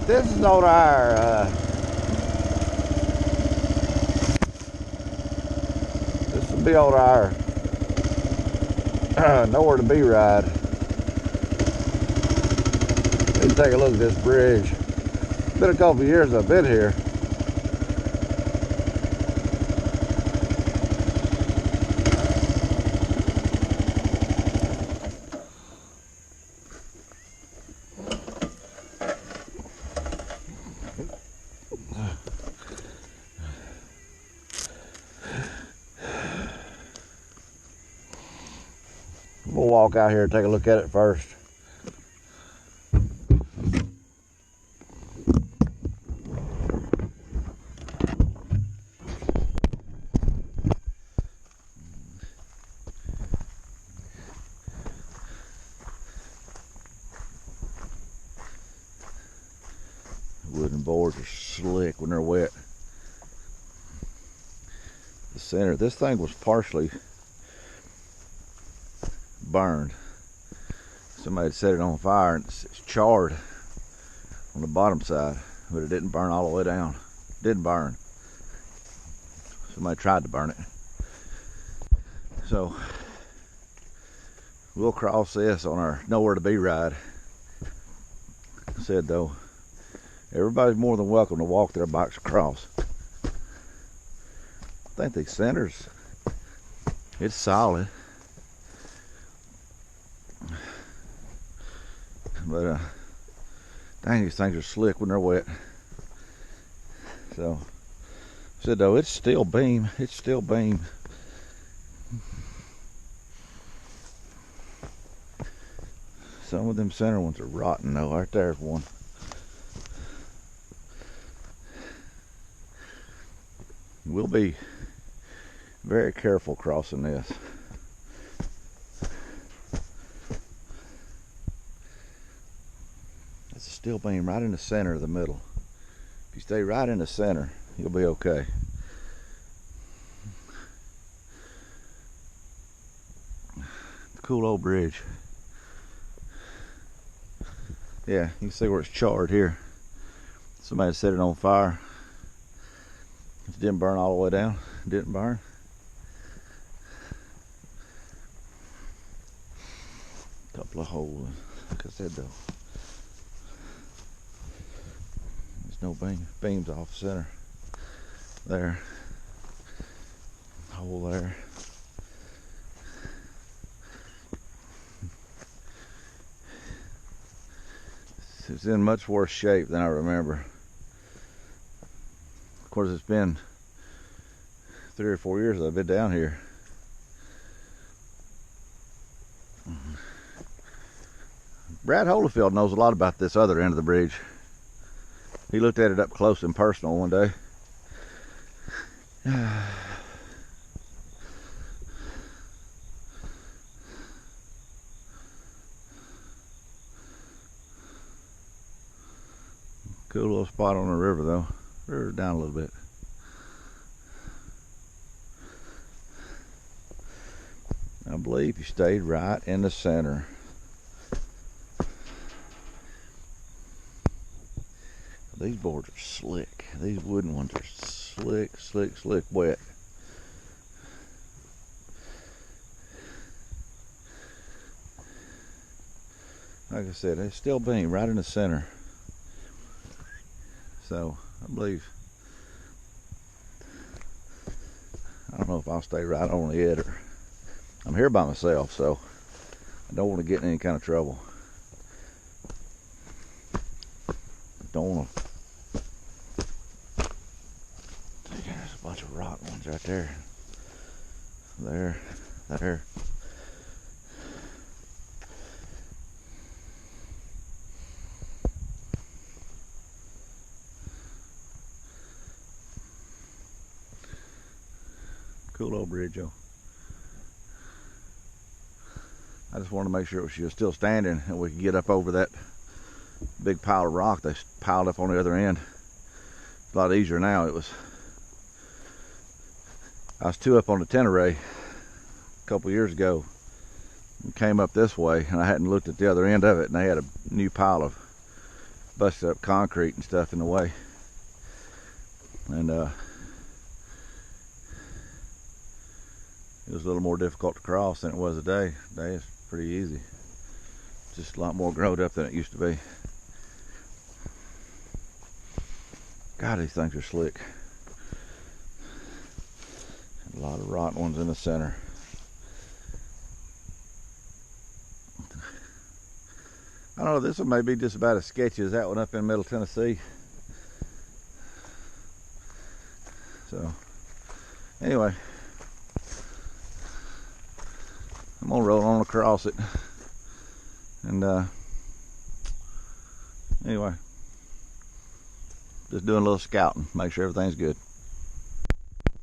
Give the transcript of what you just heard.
This is on our this will be on our nowhere to be ride. Let's take a look at this bridge. It's been a couple of years I've been here. We'll walk out here and take a look at it first. Wooden boards are slick when they're wet. The center, this thing was partially burned. Somebody had set it on fire and it's charred on the bottom side, but it didn't burn all the way down. It didn't burn. Somebody tried to burn it. So we'll cross this on our nowhere to be ride. I said though, everybody's more than welcome to walk their bikes across. I think the center's, it's solid. But dang, these things are slick when they're wet. So I said though, it's still beam. It's still beam. Some of them center ones are rotten though. Right there's one. We'll be very careful crossing this. It's a steel beam right in the center of the middle. If you stay right in the center, you'll be okay. Cool old bridge. Yeah, you can see where it's charred here. Somebody set it on fire. It didn't burn all the way down. It didn't burn. Couple of holes. Like I said though, there's no beams off center. There. Hole there. It's in much worse shape than I remember. Of course, it's been 3 or 4 years that I've been down here. Brad Holyfield knows a lot about this other end of the bridge. He looked at it up close and personal one day. Cool little spot on the river though. River's down a little bit. I believe you stayed right in the center. These boards are slick. These wooden ones are slick, slick, slick wet. Like I said, it's still beam right in the center. So I believe, I don't know if I'll stay right on it, or I'm here by myself, so I don't want to get in any kind of trouble. Don't want to. There's a bunch of rotten ones right there. There. Cool old bridge, though. I just wanted to make sure she was still standing and we could get up over that big pile of rock they piled up on the other end. It's a lot easier now. I was too up on the Tenere a couple years ago and came up this way, and I hadn't looked at the other end of it, and they had a new pile of busted up concrete and stuff in the way. And it was a little more difficult to cross than it was today. Today is pretty easy. Just a lot more growed up than it used to be. God, these things are slick. A lot of rotten ones in the center. I don't know, this one may be just about as sketchy as that one up in Middle Tennessee. So, anyway, I'm gonna roll on across it. And anyway, just doing a little scouting, make sure everything's good.